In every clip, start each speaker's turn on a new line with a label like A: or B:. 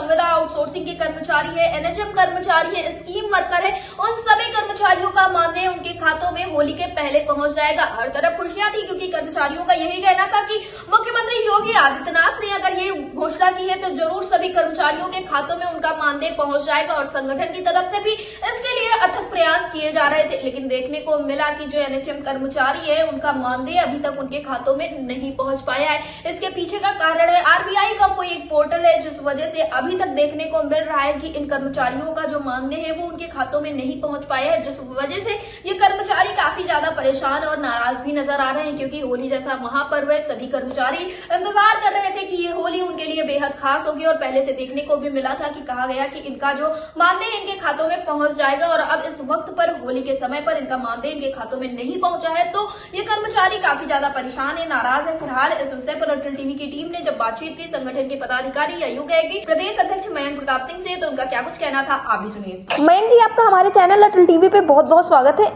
A: संविदा आउटसोर्सिंग के कर्मचारी है, एनएचएम कर्मचारी है, स्कीम वर्कर है, उन सभी कर्मचारियों का मानदेय उनके खातों में होली के पहले पहुंच जाएगा। हर तरफ खुशियां थी क्योंकि कर्मचारियों का यही कहना था कि मुख्यमंत्री योगी आदित्यनाथ ने अगर ये घोषणा की है तो जरूर सभी कर्मचारियों के खातों में उनका मानदेय पहुंच जाएगा और संगठन की तरफ से भी इसके लिए अथक प्रयास किए जा रहे थे। लेकिन देखने को मिला कि जो एनएचएम कर्मचारी है उनका मानदेय अभी तक उनके खातों में नहीं पहुंच पाया है। इसके पीछे का कारण है आरबीआई का कोई एक पोर्टल है जिस वजह से अभी तक देखने को मिल रहा है कि इन कर्मचारियों का जो मानदेय है वो उनके खातों में नहीं पहुंच पाया है, जिस वजह से ये कर्मचारी काफी ज्यादा परेशान और नाराज भी नजर आ रहे हैं क्योंकि होली जैसा महापर्व है। सभी कर्मचारी इंतजार कर रहे थे कि ये होली उनके लिए बेहद खास होगी और पहले से देखने को भी मिला था कि कहा गया कि इनका जो मानदेय इनके खातों में पहुंच जाएगा और अब इस वक्त पर होली के समय पर इनका मानदेय इनके खातों में नहीं पहुंचा है तो ये कर्मचारी काफी ज्यादा परेशान है, नाराज है। फिलहाल इस विषय पर अटल टीवी की टीम ने जब बातचीत की संगठन के पदाधिकारी या यूं कहे कि प्रदेश अध्यक्ष मयंक प्रताप सिंह से, तो उनका क्या कुछ कहना था आप भी सुनिए।
B: मयंक जी, आपका हमारे चैनल अटल टीवी पे बहुत बहुत स्वागत है।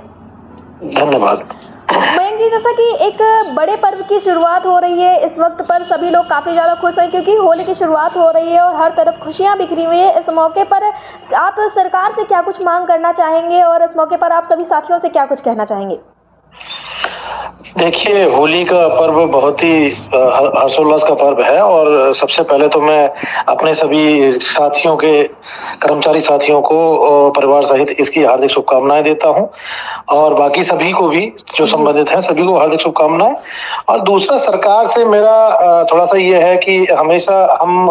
C: धन्यवाद।
B: मयंक जी, जैसा कि एक बड़े पर्व की शुरुआत हो रही है, इस वक्त पर सभी लोग काफ़ी ज़्यादा खुश हैं क्योंकि होली की शुरुआत हो रही है और हर तरफ खुशियां बिखरी हुई है। इस मौके पर आप सरकार से क्या कुछ मांग करना चाहेंगे और इस मौके पर आप सभी साथियों से क्या कुछ कहना चाहेंगे?
C: देखिए, होली का पर्व बहुत ही हर्षोल्लास का पर्व है और सबसे पहले तो मैं अपने सभी साथियों के कर्मचारी साथियों को परिवार सहित इसकी हार्दिक शुभकामनाएं देता हूं और बाकी सभी को भी जो संबंधित हैं सभी को हार्दिक शुभकामनाएं। और दूसरा, सरकार से मेरा थोड़ा सा ये है कि हमेशा हम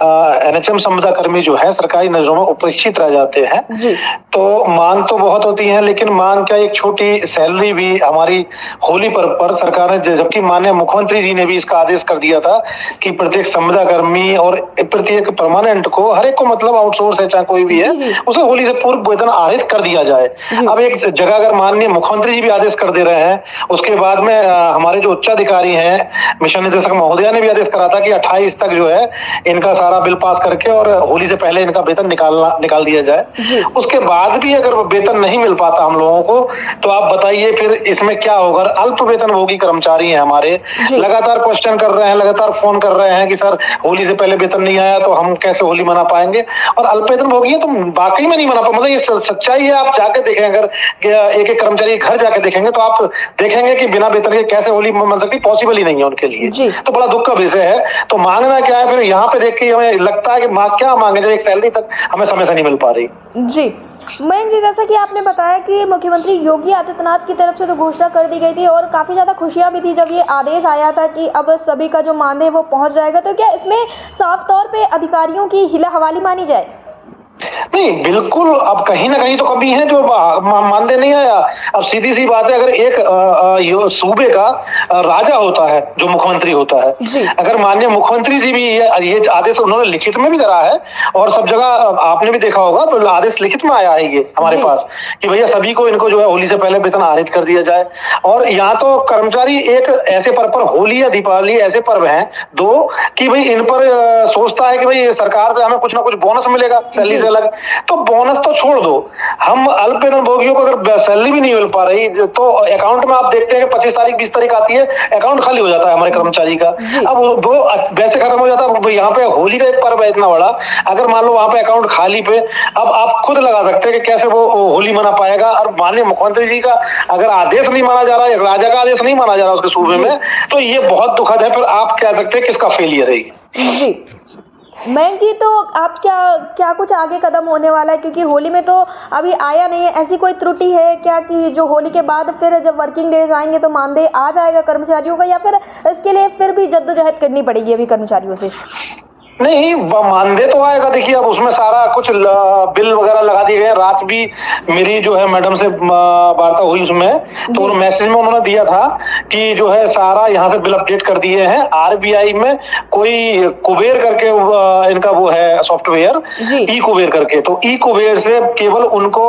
C: एनएचएम संविदा कर्मी जो है सरकारी नजरों में उपेक्षित रह जाते हैं
B: जी।
C: तो मांग तो बहुत होती है लेकिन मांग क्या, एक छोटी सैलरी भी हमारी होली पर सरकार ने, जबकि माननीय मुख्यमंत्री जी ने भी इसका आदेश कर दिया था कि प्रत्येक संविदा कर्मी और प्रत्येक परमानेंट को, हर एक को, मतलब आउटसोर्स है चाहे कोई भी है, उसे होली से पूर्व वेतन आहरित कर दिया जाए। अब एक जगह अगर माननीय मुख्यमंत्री जी भी आदेश कर दे रहे हैं, उसके बाद में हमारे जो उच्चाधिकारी हैं, मिशन निदेशक महोदया ने भी आदेश करा था कि 28 तक जो है इनका सारा बिल पास करके और होली से पहले इनका वेतन निकाल दिया जाए। उसके बाद भी अगर वेतन नहीं मिल पाता हम लोगों को तो आप बताइए फिर इसमें क्या होगा। अल्प वेतनभोगी कर्मचारी हैं हमारे, लगातार क्वेश्चन कर रहे हैं, लगातार फोन कर रहे हैं कि सर होली से पहले वेतन नहीं आया तो हम कैसे होली मना पाएंगे। और अल्प वेतनभोगी है तो वाकई में नहीं मना पाए, मतलब ये सच्चाई है। आप जाके देखें, अगर एक एक कर्मचारी घर जाके देखेंगे तो आप देखेंगे कि बिना वेतन के कैसे होली मन सकती, पॉसिबल ही नहीं है उनके लिए। तो बड़ा दुख का विषय है। तो मांगना क्या है फिर, यहाँ पे देख के हमें लगता है कि क्या मांगे जब एक सैलरी तक हमें समय से नहीं मिल पा रही।
B: जी मयंक जी, जैसा कि आपने बताया कि मुख्यमंत्री योगी आदित्यनाथ की तरफ से तो घोषणा कर दी गई थी और काफ़ी ज़्यादा खुशियां भी थी जब ये आदेश आया था कि अब सभी का जो मानदेय वो पहुंच जाएगा, तो क्या इसमें साफ तौर पे अधिकारियों की हिला हवाली मानी जाए?
C: नहीं, बिल्कुल। अब कहीं ना कहीं तो कमी है जो मानदेय नहीं आया। अब सीधी सी बात है, अगर एक सूबे का राजा होता है जो मुख्यमंत्री होता है, अगर माननीय मुख्यमंत्री जी भी ये आदेश उन्होंने लिखित में भी करा है और सब जगह आपने भी देखा होगा तो आदेश लिखित में आया है ये हमारे पास कि भैया सभी को इनको जो है होली से पहले वेतन आहरित कर दिया जाए। और यहाँ तो कर्मचारी एक ऐसे पर्व पर, होली या दीपावली ऐसे पर्व हैं दो, कि भाई इन पर सोचता है कि भाई सरकार से हमें कुछ ना कुछ बोनस मिलेगा सैलरी से अलग। तो बोनस तो छोड़ दो, हम अल्प वेतनभोगियों को अगर सैलरी भी नहीं मिल पा रही तो अकाउंट में आप देखते हैं कि 25 तारीख 20 तारीख आती है, अकाउंट खाली हो जाता है हमारे कर्मचारी का। अब वो वैसे खत्म हो जाता है। यहाँ पे होली का एक पर्व है इतना बड़ा, अगर मान लो वहां पे अकाउंट खाली पे, अब आप खुद लगा सकते हैं कि कैसे वो होली मना पाएगा। और माननीय मुख्यमंत्री जी का अगर आदेश नहीं माना जा रहा है, राजा का आदेश नहीं माना जा रहा उसके सूबे में, तो ये बहुत दुखद है। फिर आप कह सकते हैं किसका फेलियर है
B: जी। मयंक जी, तो आप क्या कुछ आगे कदम होने वाला है, क्योंकि होली में तो अभी आया नहीं है, ऐसी कोई त्रुटि है क्या कि जो होली के बाद फिर जब वर्किंग डेज आएंगे तो मानदेय आ जाएगा कर्मचारियों का, या फिर इसके लिए फिर भी जद्दोजहद करनी पड़ेगी अभी कर्मचारियों से?
C: नहीं, मानदेय तो आएगा। देखिए, अब उसमें सारा कुछ बिल वगैरह लगा दिए गए। रात भी मेरी जो है मैडम से वार्ता हुई उसमें, तो मैसेज में उन्होंने दिया था कि जो है सारा यहाँ से बिल अपडेट कर दिए हैं। आरबीआई में कोई कुबेर करके इनका वो है सॉफ्टवेयर, ई कुबेर करके, तो ई कुबेर से केवल उनको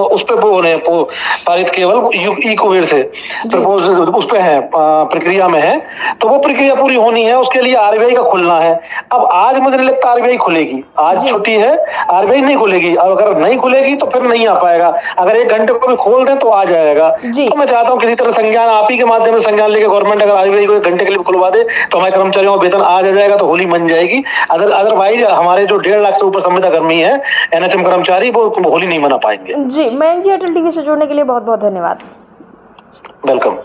C: उस पर वो होने पारित, केवल ई कुबेर से प्रपोज उस पे है, प्रक्रिया में है। तो वो प्रक्रिया पूरी होनी है, उसके लिए आरबीआई का खुलना है। अब आज मुझे नहीं लगता आरबीआई खुलेगी, आज छुट्टी है, आरबीआई नहीं खुलेगी, और अगर नहीं खुलेगी तो फिर नहीं आ पाएगा। अगर 1 घंटे को भी खोल दें तो आ जाएगा। तो मैं चाहता हूँ किसी तरह संज्ञान, आप ही के माध्यम से संज्ञान लेके गवर्नमेंट अगर आरबीआई को 1 घंटे के लिए खुलवा दे तो हमारे कर्मचारियों का वेतन आज आ जाएगा, तो होली मन जाएगी। अदरवाइज हमारे जो 1.5 लाख से ऊपर संविदा कर्मी है, एनएचएम कर्मचारी, वो होली नहीं मना पाएंगे।
B: जी, मयंक जी, एयरटेल टीवी से जुड़ने के लिए बहुत बहुत धन्यवाद।
C: वेलकम।